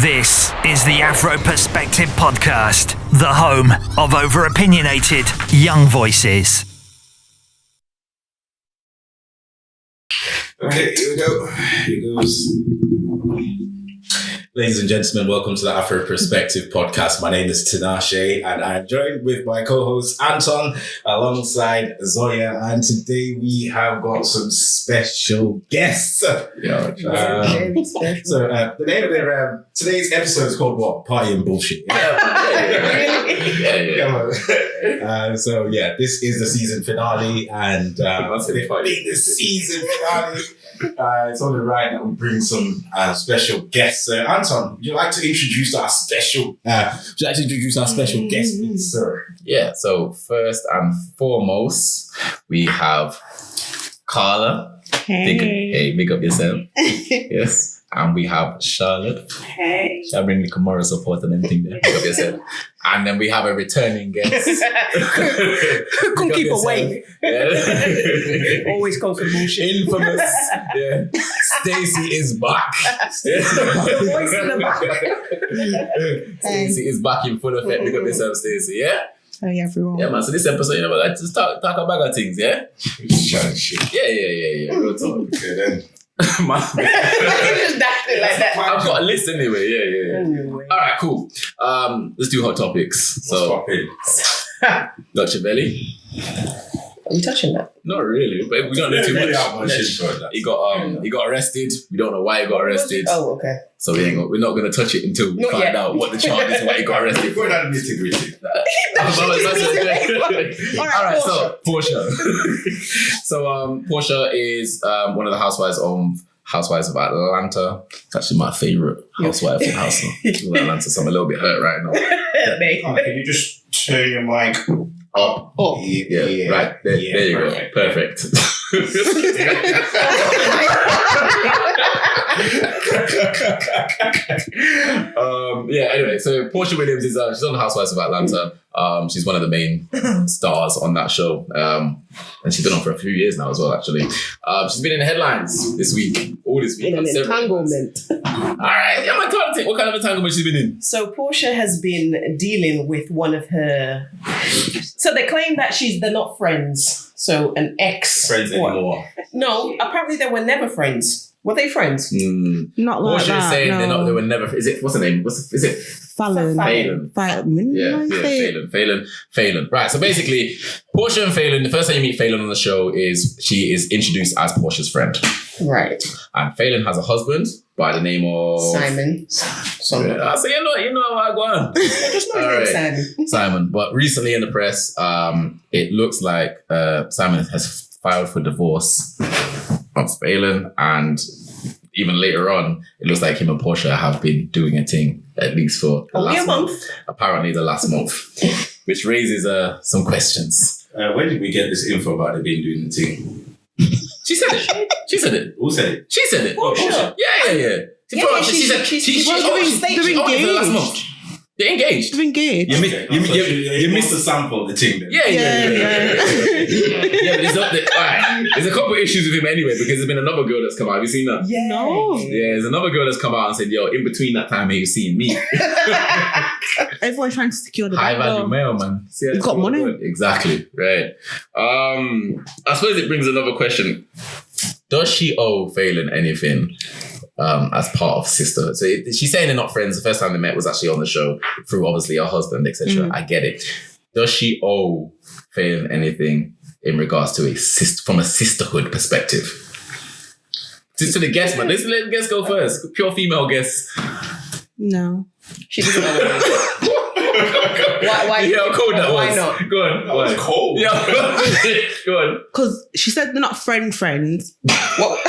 This is the Afro Perspective Podcast, the home of over-opinionated young voices. Okay, here we go. Here goes. Ladies and gentlemen, welcome to the Afro Perspective Podcast. My name is Tinashe and I'm joined with my co-host Anton alongside Zoya, and today we have got some special guests. The name of today's episode is called what? Party and Bullshit. So this is the season finale, and the season finale. It's only right that we bring some special guests. Anton, would you like to introduce our special? Guest, please, sir? Yeah. So first and foremost, we have Carla. Hey. Big up yourself. Yes. And we have Charlotte. Hey. Shall I bring the Kamara support and everything there? Big up yourself. And then we have a returning guest. Couldn't keep away. Yeah. Always comes with bullshit. Infamous. Yeah. Stacey is back. The voice in the back. Stacey is back in full effect. Big up yourself, Stacey. Yeah. Hey everyone. Yeah, man. So this episode, let's just talk about of things, yeah? Yeah. Real talk. Okay, then. Man. Just dash it like that. I've got a list anyway. Yeah. Anyway. All right, cool. Let's do hot topics. So, Dr. Belly. Are we touching that? Not really, but we don't know too much. He got arrested. We don't know why he got arrested. Oh, okay. So we're not going to touch it until we find out what the charge is, why he got arrested. We're not nitty-gritty. All right, so Porsha. So Porsha is one of the housewives of Atlanta. It's actually my favorite housewife in Atlanta, so I'm a little bit hurt right now. Can you just turn your mic up? Yeah. Right. There you go. Perfect. Anyway, so Porsha Williams is she's on the Housewives of Atlanta. She's one of the main stars on that show. And she's been on for a few years now as well, actually. She's been in the headlines this week, all this week. In an entanglement. All right, yeah, what kind of entanglement she's been in? So Porsha has been dealing with one of her... So they claim that they're not friends. So an ex... Friends anymore. No, apparently they were never friends. Were they friends? Not like Porsha that. is saying no. they were never... Is it... What's her name? Is it... Falynn. Falynn. Right, so basically, Porsha and Falynn, the first time you meet Falynn on the show is she is introduced as Porsha's friend. Right. And Falynn has a husband by the name of... Simon. So you know how I go on. I just know his name, Simon. Simon. But recently in the press, it looks like Simon has filed for divorce of Falynn, and even later on, it looks like him and Porsha have been doing a thing, at least for the last month. Apparently the last month, which raises some questions. Where did we get this info about them being doing the thing? She said it. Who said it? She said it. Porsha. Yeah. She said they're engaged. They're engaged. You missed the sample of the thing then. Yeah, but there's a couple of issues with him anyway, because there's been another girl that's come out. Have you seen that? Yeah. No. Yeah, there's another girl that's come out and said, yo, in between that time, he was seeing me. Everyone's trying to secure the high value male, man. You've got money. Exactly, right. I suppose it brings another question. Does she owe Falynn anything as part of sisterhood? So she's saying they're not friends. The first time they met was actually on the show through obviously her husband, etc. I get it. Does she owe Falynn anything in regards to from a sisterhood perspective? Just to the guest, man. Let's let the guest go first. Pure female guest. No. She doesn't know. Why? Yeah, how cold that was. Why not? Go on. That was cold. Yeah. Go on. Because she said they're not friends. What?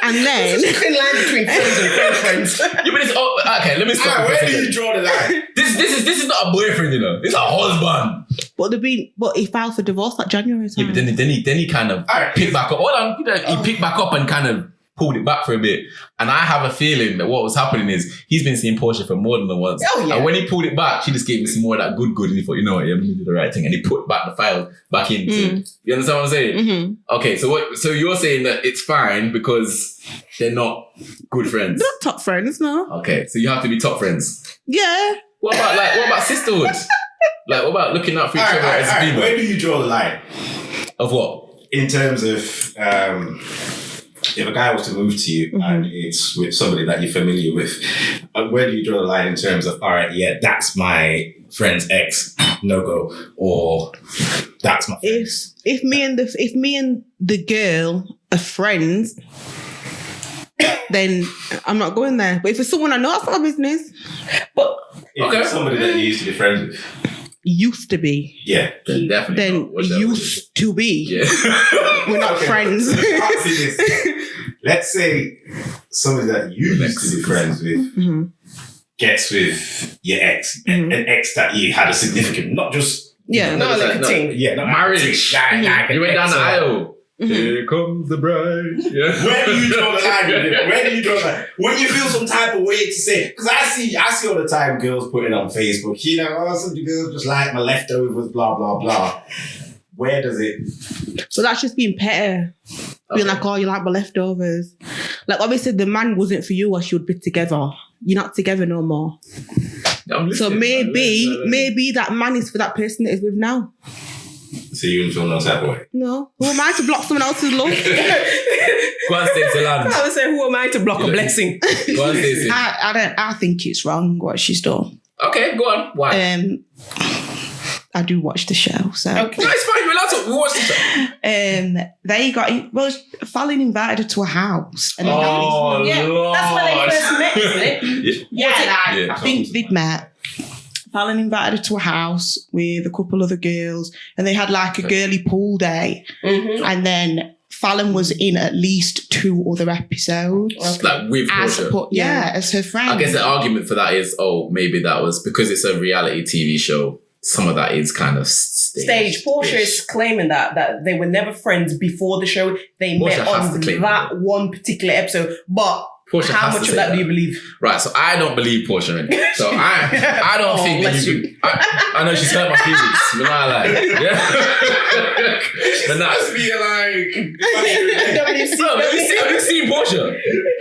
And then... There's a thin line between friends and friends. Yeah, but it's... okay, let me stop. Where do you draw the line? This is not a boyfriend, you know. It's a husband. But he filed for divorce like January time. Yeah, but then he kind of picked back up. Hold on. He picked back up and kind of pulled it back for a bit. And I have a feeling that what was happening is he's been seeing Porsha for more than once. Oh, yeah. And when he pulled it back, she just gave him some more of that good. And he thought, you know what, yeah, I'm going to do the right thing. And he put back the file back in. You understand what I'm saying? Mm-hmm. Okay, so you're saying that it's fine because they're not good friends? Not top friends, no. Okay, so you have to be top friends. Yeah. What about sisterhood? Like, what about looking out for each other as people? Where do you draw the line? Of what? In terms of if a guy was to move to you and it's with somebody that you're familiar with, where do you draw the line in terms of, all right, yeah, that's my friend's ex, no go, or that's my friend's? If me and the girl are friends, then I'm not going there. But if it's someone I know, that's not business. But If it's somebody that you used to be friends with. Used to be. Yeah. Then definitely. Then used to be. Yeah. We're not friends. I'll see this. Let's say somebody that you used to be friends with gets with your ex, an ex that you had a significant, not just not like a thing. Yeah, not Marriage. Like You went down the aisle. Mm-hmm. Here comes the bride. Yeah. Where do you draw the line? Where do you draw the line? When you feel some type of way to say, because I see all the time girls putting on Facebook, you know, some girls just like my leftovers, blah, blah, blah. Where does it? So that's just being petty. Being like, oh, you like my leftovers. Like, obviously, the man wasn't for you or she would be together. You're not together no more. So maybe that man is for that person that is with now. So you didn't feel no type of way? No. Who am I to block someone else's love? Go on, Stacey Land. I would say, who am I to block a blessing? Go on, Stacey. I think it's wrong what she's done. Okay, go on. Why? I do watch the show, so. Okay. No, it's fine. We're allowed to watch the show. They got, Falynn invited her to a house. And Oh, Yeah, Lord. that's where they first met, isn't it? Yeah. I think they'd met. Falynn invited her to a house with a couple other girls, and they had like a girly pool day. And then Falynn was in at least 2 other episodes. Like with Porsha. As her friend. I guess the argument for that is, maybe that was because it's a reality TV show. Some of that is kind of stage. Porsha is claiming that they were never friends before the show. They Porsha met has on to claim that one particular episode. But Porsha how has to much of say that do that. you believe? Right, so I don't believe Porsha. Really. So I don't think that bless you could. I know she's hurt my feelings, but not like, yeah. But not. Must be like. Have you seen Porsha?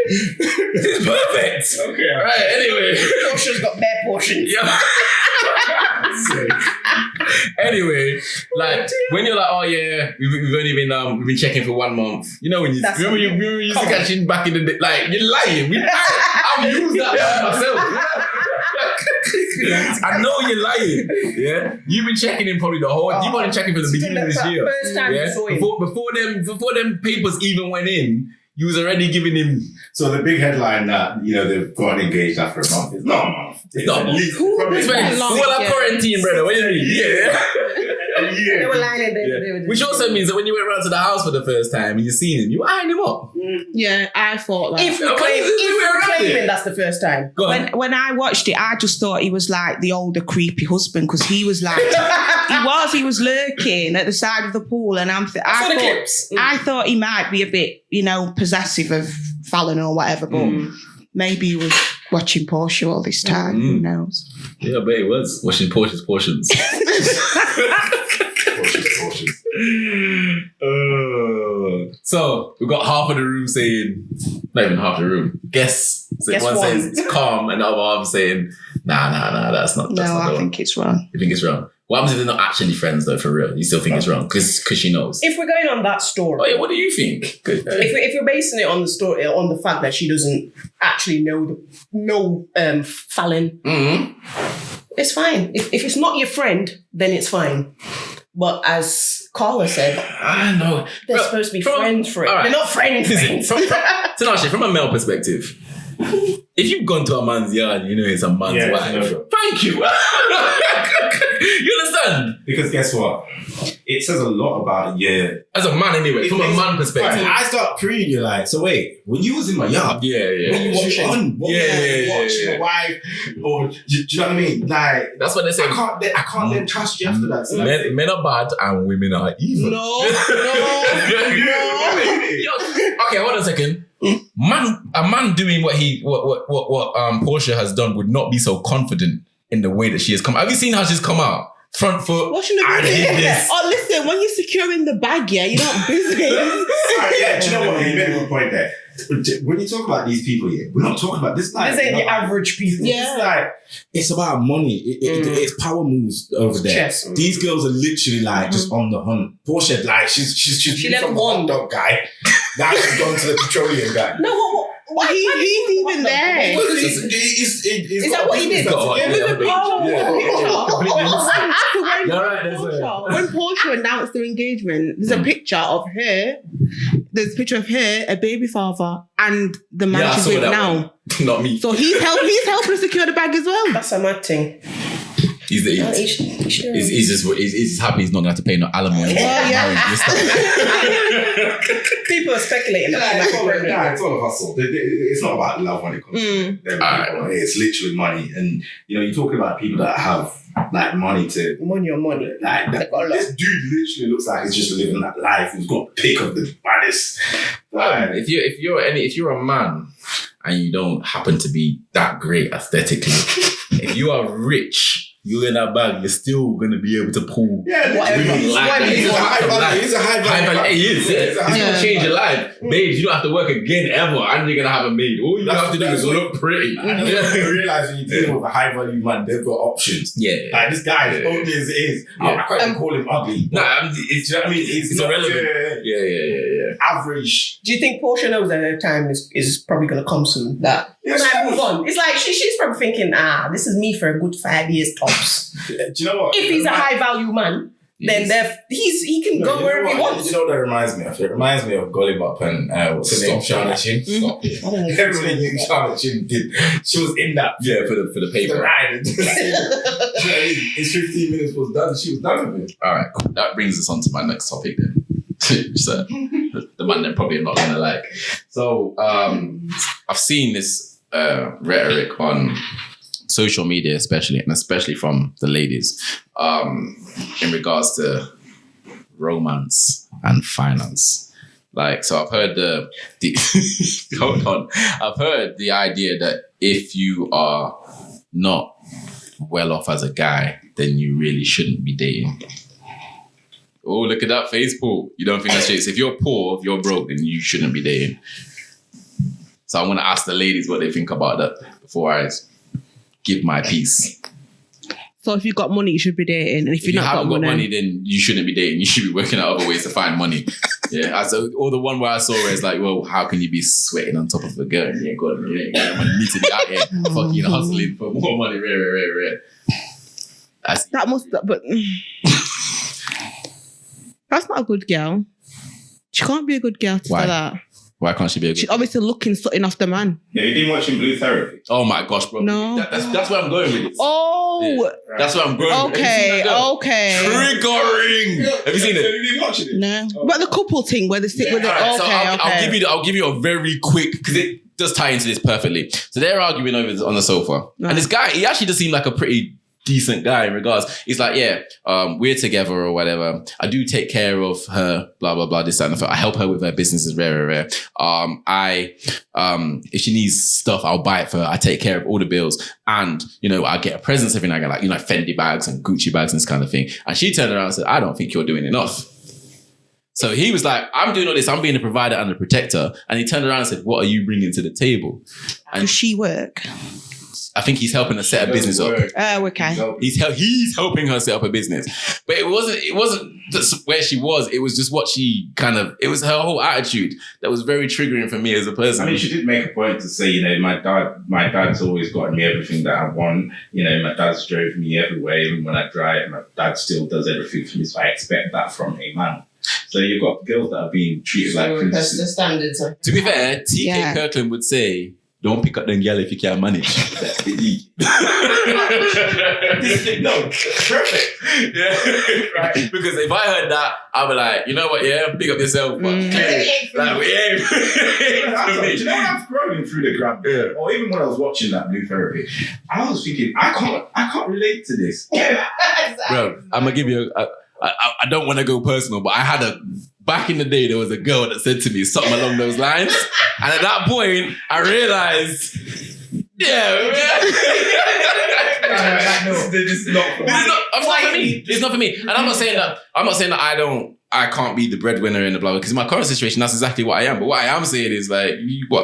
She's perfect. Okay. Right, anyway. Porsha's got bare portions. Yeah. Anyway, like when you're like, oh yeah, we've only been we've been checking for 1 month. You know when you remember you used to catching back in the day, like you're lying. I've used that myself. I know you're lying. Yeah, you've been checking him probably the whole. You've been checking for the beginning of this year. First time you saw him. Before them papers even went in. You was already giving him. So the big headline that they've gotten engaged after a month is not a month. It's not a month. It's very long. Well, I'm quarantine, brother. What do you mean? Yeah. They were lying. They were Which also means that when you went round to the house for the first time and you seen him, you eyeing him up. Yeah, I thought that. If we're claiming that's the first time. Go on. When I watched it, I just thought he was like the older creepy husband because he was like he was lurking at the side of the pool, and I thought he might be a bit possessive of Falynn or whatever, but maybe he was watching Porsha all this time. Who knows? Yeah, I bet he was watching Portia's portions. So we've got half of the room saying, not even half the room. Guess one says it's calm, and the other half saying, nah, that's not. I think it's wrong. You think it's wrong? What happens if they're not actually friends though? For real, you still think it's wrong because she knows. If we're going on that story, oh yeah, what do you think? If you're basing it on the story, on the fact that she doesn't actually know Falynn, it's fine. If it's not your friend, then it's fine. But as Carla said, I know they're supposed to be friends. Right. They're not friends. Tinashe, from a male perspective, if you've gone to a man's yard, it's a man's wife. Thank you. You understand? Because guess what? It says a lot about as a man anyway, from a man perspective. Right, I start preying, you're like, so wait, when you was in my yard, when you watching watching my wife, or do you know what I mean? Like that's what they say. I can't then trust you after that. So men are bad and women are evil. No. Okay, hold on a second. A man doing what Porsha has done would not be so confident in the way that she has come. Have you seen how she's come out? Front foot. What should I did this. Oh, listen, when you're securing the bag, yeah, you're not business. Do you know what? You made a good point there. When you talk about these people here, we're not talking about this. This ain't the average people. It's about money. It's power moves over there. Chess. These girls are literally like just on the hunt. Porsha, like she's been from the hot dog guy. Now she's gone to the petroleum guy. No, what? He's even there. Is that what he did? When Porsha announced their engagement, there's a picture of her. There's a picture of her, a baby father, and the man she's with now. Not me. So he's helping to secure the bag as well. That's a mad thing. He's just happy he's not going to have to pay no alimony. People are speculating. It's all a hustle. It's not about love when it comes to them. It's literally money. And, you're talking about people that have like money on money. Like this dude literally looks like he's just living that life. He's got a pick of the baddest. If you're a man and you don't happen to be that great aesthetically, if you are rich, you're in that bag, you're still going to be able to pull. Whatever. He's a high value. He's a high value. He is. He's going to change your life. Babes, you don't have to work again ever, and you're going to have a maid. All you have to do is look pretty. I don't realize when you deal with a high value man, they've got options. Yeah. Like this guy, as ugly as it is, I can't even call him ugly. No, it's irrelevant. Yeah. Average. Do you think Porsha knows that her time is probably going to come soon? That when I move on, it's like she's probably thinking, this is me for a good 5 years tops. Do you know what? If he's a high value man, then he can go wherever he wants. You know what that reminds me of? It reminds me of Gollywop and what's her name? Shana Chin. Everybody knew Shana Chin did. She was in that. Yeah, for the paper. Right. His 15 minutes was done. She was done with it. All right, cool. That brings us on to my next topic then. So the man that probably not gonna like. So I've seen this rhetoric on social media, especially from the ladies, in regards to romance and finance. Like, so I've heard the hold on. I've heard the idea that if you are not well off as a guy, then you really shouldn't be dating. Oh, look at that face pull. You don't think that's shit. So if you're poor, if you're broke, then you shouldn't be dating. So I'm going to ask the ladies what they think about that before I give my piece. So if you've got money, you should be dating. And if you haven't got money, then you shouldn't be dating. You should be working out other ways to find money. Or the one where I saw where it's like, well, how can you be sweating on top of a girl? You ain't got money. You need to be out here fucking hustling for more money. Rare. But that's not a good girl. She can't be a good girl to do that. Why can't she be a good girl? She's obviously looking something off the man. Yeah, you didn't watch Blue Therapy? Oh my gosh, bro. No. That's where I'm going with it. Oh. Yeah. That's where I'm going with it. Okay. Triggering. Have you seen it? You didn't watch it? No. But the couple thing where they stick with it. Right, Okay, so I'll give you a very quick, because it does tie into this perfectly. So they're arguing over on the sofa. Right. And this guy, he actually does seem like a pretty decent guy in regards. He's like, we're together or whatever. I do take care of her, blah, blah, blah, this, that, and the. I help her with her businesses, rare. If she needs stuff, I'll buy it for her. I take care of all the bills. And, I get her presents every night. I get like, Fendi bags and Gucci bags and this kind of thing. And she turned around and said, I don't think you're doing enough. So he was like, I'm doing all this. I'm being a provider and a protector. And he turned around and said, what are you bringing to the table? And does she work? I think he's helping her set a business up. Okay. He's helping her set up a business. But it wasn't just where she was. It was just what she it was her whole attitude that was very triggering for me as a person. I mean, she did make a point to say, my dad's always gotten me everything that I want. My dad's drove me everywhere. Even when I drive, my dad still does everything for me. So I expect that from a man. So you've got girls that are being treated like princesses. The standards. To be fair, TK Kirkland would say, don't pick up them girl if you can't manage. No, perfect. Yeah, right. Because if I heard that, I'd be like, you know what? Yeah, pick up yourself. But Do you know when I was scrolling through the gram, or even when I was watching that Blue Therapy, I was thinking, I can't relate to this. Bro, I'm gonna give you I don't want to go personal, but I had a back in the day, there was a girl that said to me something along those lines. And at that point, I realized, It's not for me. It's not for me. And I'm not saying that I can't be the breadwinner in the blah, because in my current situation, that's exactly what I am. But what I am saying is like,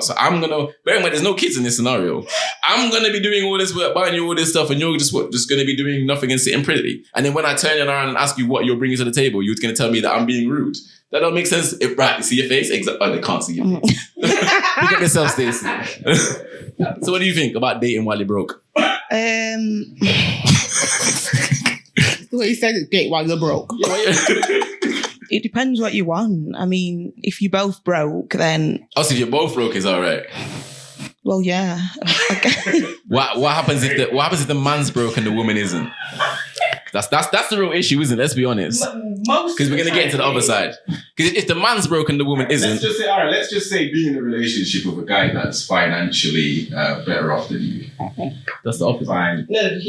so I'm gonna, bear in mind, there's no kids in this scenario. I'm gonna be doing all this work, buying you all this stuff, and you're just gonna be doing nothing and sitting pretty. And then when I turn around and ask you what you're bringing to the table, you're gonna tell me that I'm being rude. That don't make sense. Right, you see your face? Oh, they can't see your face. Look at yourself, Stacey. So what do you think about dating while you're broke? The way you said it, date while you're broke. It depends what you want. I mean, if you're both broke, then... Oh, so if you're both broke, it's all right. Well, yeah. What happens if the man's broke and the woman isn't? That's the real issue, isn't it? Let's be honest. Because we're gonna get into the other side. Because if the man's broke and the woman isn't, let's just say being in a relationship with a guy that's financially better off than you. That's the opposite. Fine. No,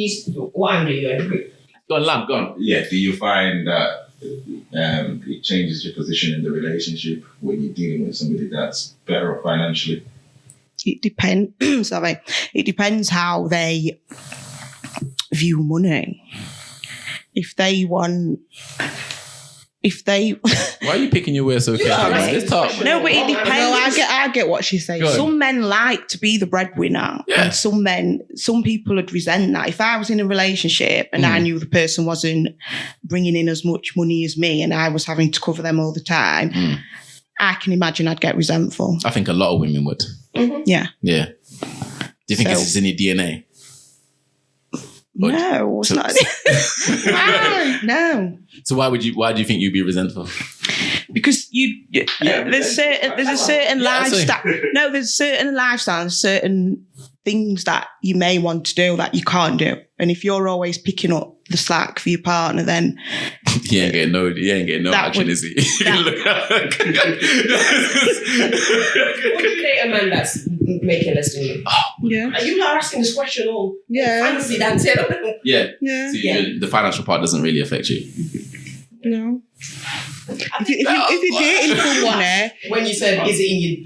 what angle are you in? Go on, lamb, go on. Yeah, do you find that it changes your position in the relationship when you're dealing with somebody that's better off financially? It depends. Sorry. It depends how they view money. If they... Why are you picking your words so carefully? Let's talk. No, but it depends. No, I get what she's saying. Some men like to be the breadwinner, and some people would resent that. If I was in a relationship and I knew the person wasn't bringing in as much money as me, and I was having to cover them all the time, I can imagine I'd get resentful. I think a lot of women would. Mm-hmm. Yeah. Yeah. Do you think it's in your DNA? No, it's not. No. So why do you think you'd be resentful? Because there's a certain lifestyle. No, there's certain lifestyle and certain things that you may want to do that you can't do. And if you're always picking up the slack for your partner, then he ain't getting no action, is he? Would you date a man that's making less than you? Yeah. Are you not asking this question all? Yeah. Fancy dancing. Yeah. Yeah. So the financial part doesn't really affect you. No. If you're dating someone, when you said, is it in your...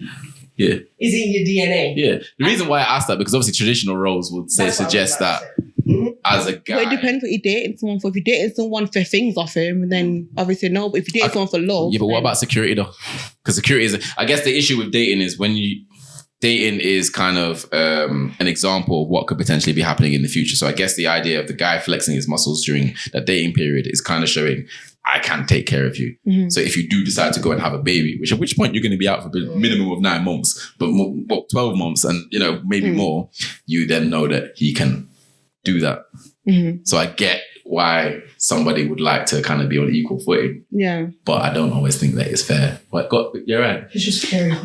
Yeah. Is it in your DNA? Yeah. The reason why I asked that, because obviously traditional roles would suggest that as a guy. Well, it depends what you're dating someone for. If you're dating someone for things off him, then obviously no. But if you're dating someone for love. Yeah, but what about security though? Because security is, I guess the issue with dating is dating is kind of an example of what could potentially be happening in the future. So I guess the idea of the guy flexing his muscles during that dating period is kind of showing, I can take care of you. Mm-hmm. So if you do decide to go and have a baby, at which point you're going to be out for a minimum of 9 months, but 12 months and maybe more, you then know that he can do that. Mm-hmm. So I get why somebody would like to kind of be on equal footing. Yeah. But I don't always think that it's fair. But you're right. It's just scary.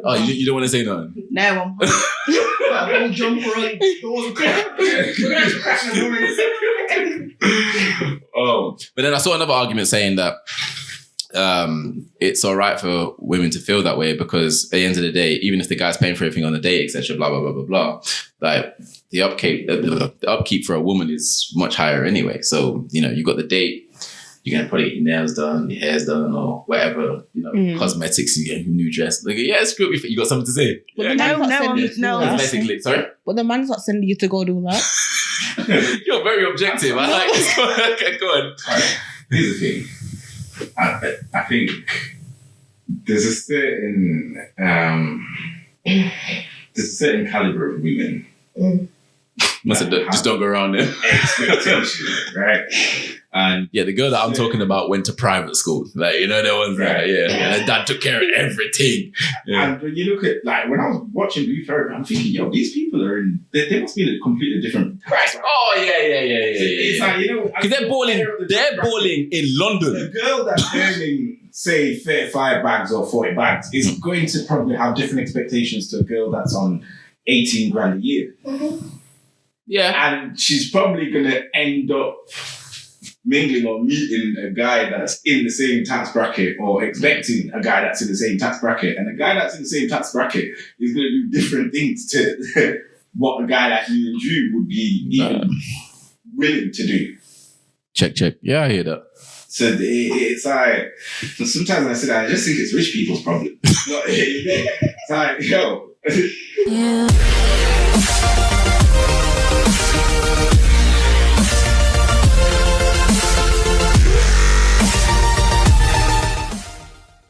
Oh, you don't want to say nothing? No. I'll jump around doors. We're going to have to crash the doors. Oh, but then I saw another argument saying that it's all right for women to feel that way because at the end of the day, even if the guy's paying for everything on the date, etc., blah blah blah blah blah, like the upkeep for a woman is much higher anyway. So you got the date. You're gonna probably get your nails done, your hair's done, or whatever, cosmetics. You get a new dress. Like, yeah, screw it. You got something to say? Well, no. Basically, sorry. But the man's not sending you to go do that. You're very objective. I like this. Go on. Here's the thing. I think there's a certain caliber of women. Just don't go around there. Expectation, right? And yeah, the girl that I'm talking about went to private school. Like, there was that, and her dad took care of everything. Yeah. And when you look at, like, when I was watching Blue Ferry, I'm thinking, these people are they must be in a completely different... Oh, yeah. It's like, because they're balling in London. The girl that's earning, say, 35 bags or 40 bags is going to probably have different expectations to a girl that's on 18 grand a year. Mm-hmm. Yeah. And she's probably going to end up mingling or meeting a guy that's in the same tax bracket or expecting a guy that's in the same tax bracket. And the guy that's in the same tax bracket is going to do different things to what a guy like me and Drew would be even willing to do. Check. Yeah, I hear that. So it's like, so sometimes when I sit down, I just think it's rich people's problem. It's like, yo.